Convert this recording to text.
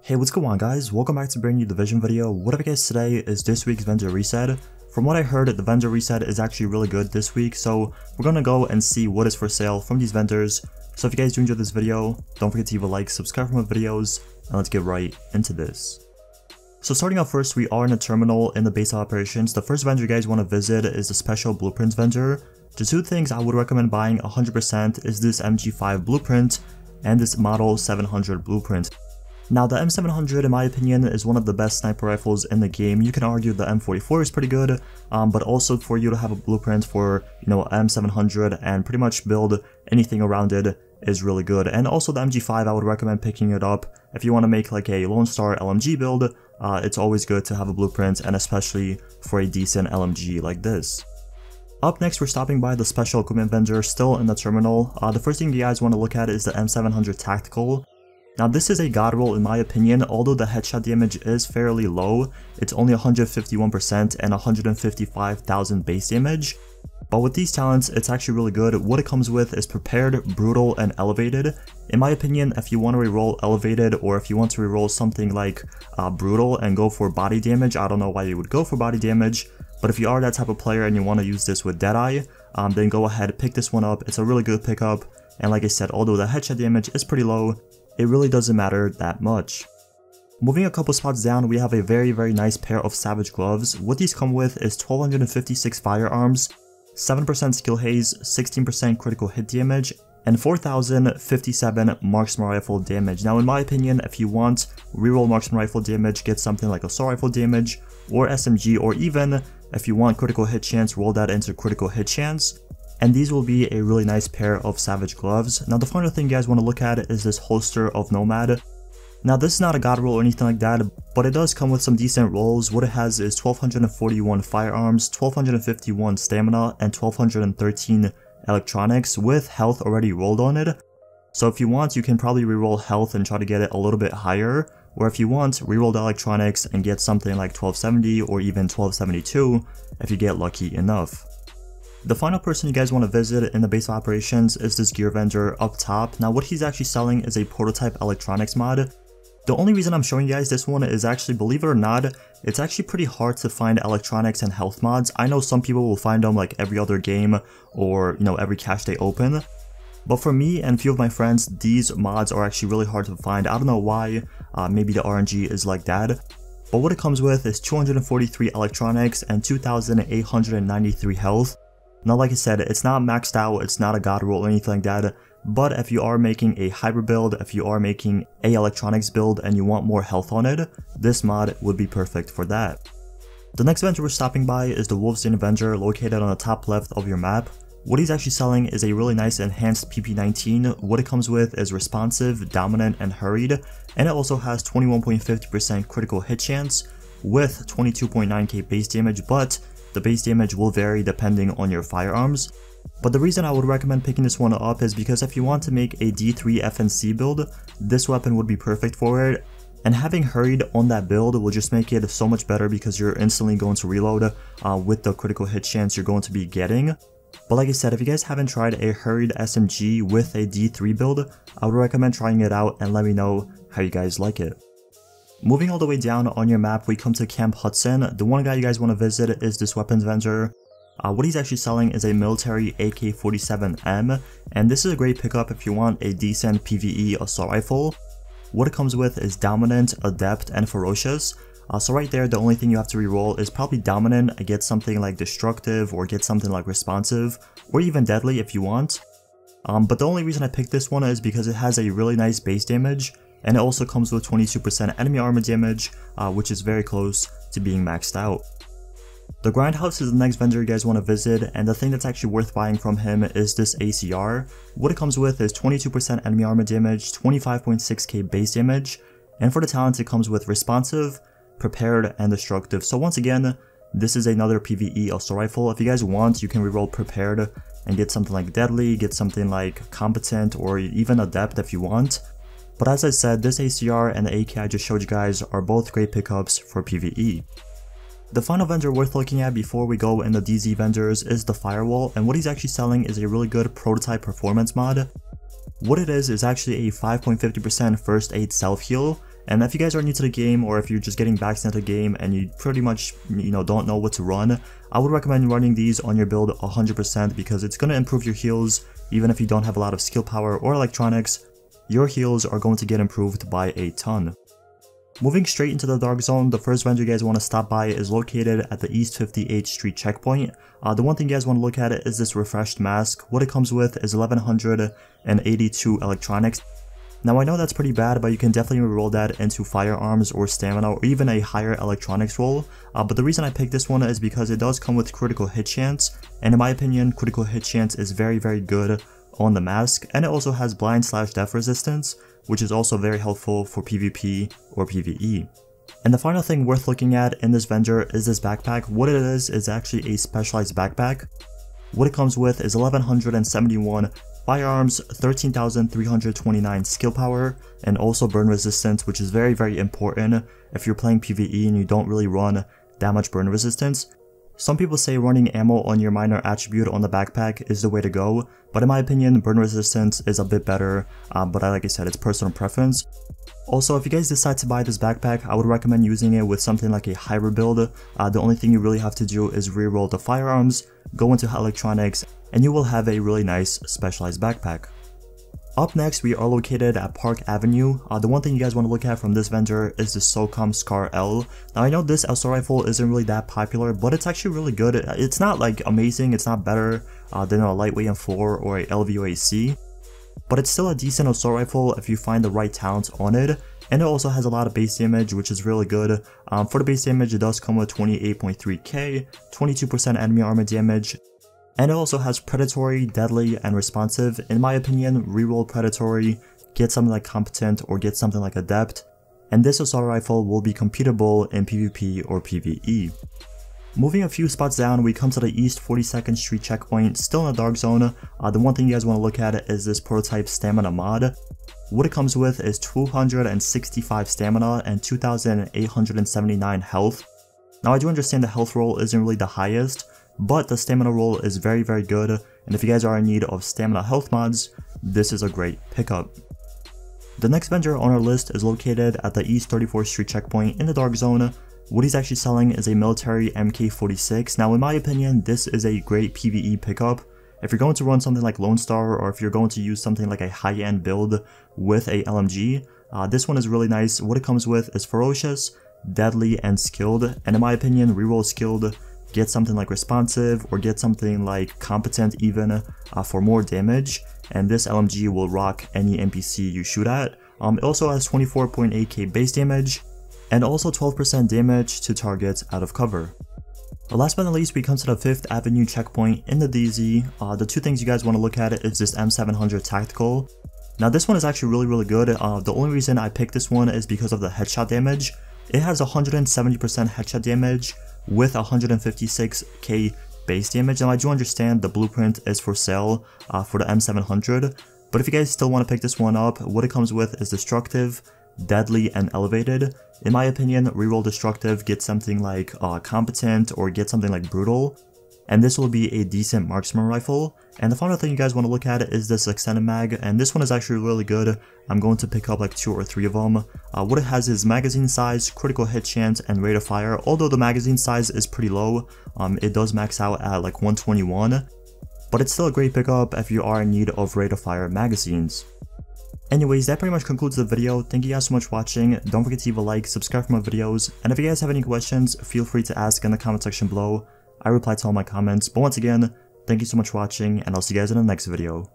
Hey, what's going on guys? Welcome back to a brand new Division video. What I have guys today is this week's vendor reset. From what I heard, the vendor reset is actually really good this week, so we're gonna go and see what is for sale from these vendors. So if you guys do enjoy this video, don't forget to leave a like, subscribe for more videos, and let's get right into this. So starting out first, we are in a terminal in the base of operations. The first vendor you guys want to visit is the special blueprints vendor. The two things I would recommend buying 100% is this MG5 blueprint and this Model 700 blueprint. Now the M700 in my opinion is one of the best sniper rifles in the game. You can argue the M44 is pretty good, but also for you to have a blueprint for, M700 and pretty much build anything around it is really good. And also the MG5, I would recommend picking it up if you want to make like a Lone Star LMG build. It's always good to have a blueprint, and especially for a decent LMG like this. Up next, we're stopping by the special equipment vendor still in the terminal. The first thing you guys want to look at is the M700 Tactical. Now this is a god roll in my opinion. Although the headshot damage is fairly low, it's only 151% and 155,000 base damage. But with these talents, it's actually really good. What it comes with is Prepared, Brutal, and Elevated. In my opinion, if you want to reroll Elevated, or if you want to reroll something like Brutal and go for body damage, I don't know why you would go for body damage, but if you are that type of player and you want to use this with Deadeye, then go ahead, pick this one up. It's a really good pickup, and like I said, although the headshot damage is pretty low, it really doesn't matter that much. Moving a couple spots down, we have a very nice pair of Savage Gloves. What these come with is 1256 firearms, 7% skill haze, 16% critical hit damage, and 4057 marksman rifle damage. Now in my opinion, if you want reroll marksman rifle damage, get something like assault rifle damage or SMG, or even if you want critical hit chance, roll that into critical hit chance. And these will be a really nice pair of Savage Gloves. Now the final thing you guys want to look at is this holster of NOMAD. Now this is not a god roll or anything like that, but it does come with some decent rolls. What it has is 1241 firearms, 1251 stamina, and 1213 electronics with health already rolled on it. So if you want, you can probably reroll health and try to get it a little bit higher, or if you want, reroll the electronics and get something like 1270 or even 1272 if you get lucky enough. The final person you guys want to visit in the base of operations is this gear vendor up top. Now what he's actually selling is a prototype electronics mod. The only reason I'm showing you guys this one is actually, believe it or not, it's actually pretty hard to find electronics and health mods. I know some people will find them like every other game or every cache they open. But for me and a few of my friends, these mods are actually really hard to find. I don't know why, maybe the RNG is like that. But what it comes with is 243 electronics and 2893 health. Now like I said, it's not maxed out, it's not a god roll or anything like that, but if you are making a hybrid build, if you are making a electronics build and you want more health on it, this mod would be perfect for that. The next vendor we're stopping by is the Wolves Den vendor located on the top left of your map. What he's actually selling is a really nice enhanced PP19. What it comes with is responsive, dominant, and hurried, and it also has 21.50% critical hit chance with 22.9k base damage, but the base damage will vary depending on your firearms. But the reason I would recommend picking this one up is because if you want to make a D3 FNC build, this weapon would be perfect for it. And having hurried on that build will just make it so much better because you're instantly going to reload with the critical hit chance you're going to be getting. But like I said, if you guys haven't tried a hurried SMG with a D3 build, I would recommend trying it out and let me know how you guys like it. Moving all the way down on your map, we come to Camp Hudson. The one guy you guys want to visit is this weapons vendor. What he's actually selling is a military AK-47M, and this is a great pickup if you want a decent PvE assault rifle. What it comes with is Dominant, Adept, and Ferocious. So right there, the only thing you have to reroll is probably Dominant and get something like Destructive, or get something like Responsive, or even Deadly if you want. But the only reason I picked this one is because it has a really nice base damage, and it also comes with 22% enemy armor damage, which is very close to being maxed out. The Grindhouse is the next vendor you guys want to visit, and the thing that's actually worth buying from him is this ACR. What it comes with is 22% enemy armor damage, 25.6k base damage, and for the talents it comes with Responsive, Prepared, and Destructive. So once again, this is another PvE assault rifle. If you guys want, you can reroll Prepared and get something like Deadly, get something like Competent, or even Adept if you want. But as I said, this ACR and the AK I just showed you guys are both great pickups for PvE. The final vendor worth looking at before we go in the DZ vendors is the Firewall, and what he's actually selling is a really good prototype performance mod. What it is actually a 5.50% first aid self heal, And if you guys are new to the game, or if you're just getting back into the game and you pretty much, don't know what to run, I would recommend running these on your build 100% because it's going to improve your heals. Even if you don't have a lot of skill power or electronics, your heals are going to get improved by a ton. Moving straight into the Dark Zone, the first vendor you guys want to stop by is located at the East 58th Street checkpoint. The one thing you guys want to look at is this refreshed mask. What it comes with is 1182 electronics. Now I know that's pretty bad, but you can definitely roll that into firearms or stamina or even a higher electronics roll. But the reason I picked this one is because it does come with critical hit chance, and in my opinion critical hit chance is very good on the mask, and it also has blind/death resistance, which is also very helpful for PvP or PvE. And the final thing worth looking at in this vendor is this backpack. What it is actually a specialized backpack. What it comes with is 1171 firearms, 13,329 skill power, and also burn resistance, which is very important if you're playing PvE and you don't really run that much burn resistance. Some people say running ammo on your minor attribute on the backpack is the way to go, but in my opinion burn resistance is a bit better, but like I said, it's personal preference. Also, if you guys decide to buy this backpack, I would recommend using it with something like a hybrid build. The only thing you really have to do is reroll the firearms, go into electronics, and you will have a really nice specialized backpack. Up next, we are located at Park Avenue. The one thing you guys want to look at from this vendor is the SOCOM Scar L. Now I know this assault rifle isn't really that popular, but it's actually really good. It's not like amazing, it's not better than a lightweight M4 or a LVOAC, but it's still a decent assault rifle if you find the right talent on it. And it also has a lot of base damage, which is really good. For the base damage, it does come with 28.3k, 22% enemy armor damage, and it also has predatory, deadly, and responsive. In my opinion, reroll predatory, get something like competent, or get something like adept, and this assault rifle will be completable in PvP or PvE. Moving a few spots down, we come to the East 42nd Street checkpoint, still in the Dark Zone. The one thing you guys want to look at is this prototype stamina mod. What it comes with is 265 stamina and 2,879 health. Now I do understand the health roll isn't really the highest, but the stamina roll is very good, and if you guys are in need of stamina health mods, this is a great pickup. The next vendor on our list is located at the East 34th Street checkpoint in the Dark Zone. What he's actually selling is a military MK46. Now in my opinion, this is a great PvE pickup. If you're going to run something like Lone Star, or if you're going to use something like a high-end build with a LMG, this one is really nice. What it comes with is ferocious, deadly, and skilled, and in my opinion, reroll skilled, get something like responsive, or get something like competent even for more damage, and this LMG will rock any NPC you shoot at. It also has 24.8k base damage, and also 12% damage to targets out of cover. Last but not least, we come to the 5th Avenue checkpoint in the DZ. The two things you guys want to look at is this M700 Tactical. Now this one is actually really good. The only reason I picked this one is because of the headshot damage. It has 170% headshot damage with 156k base damage. Now I do understand the blueprint is for sale for the M700, but if you guys still want to pick this one up, what it comes with is destructive, deadly, and elevated. In my opinion, reroll destructive, get something like competent, or get something like brutal, and this will be a decent marksman rifle. And the final thing you guys want to look at is this extended mag, and this one is actually really good. I'm going to pick up like 2 or 3 of them. What it has is magazine size, critical hit chance, and rate of fire. Although the magazine size is pretty low, it does max out at like 121, but it's still a great pickup if you are in need of rate of fire magazines. Anyways, that pretty much concludes the video. Thank you guys so much for watching. Don't forget to leave a like, subscribe for more videos, and if you guys have any questions, feel free to ask in the comment section below. I reply to all my comments, but once again, thank you so much for watching, and I'll see you guys in the next video.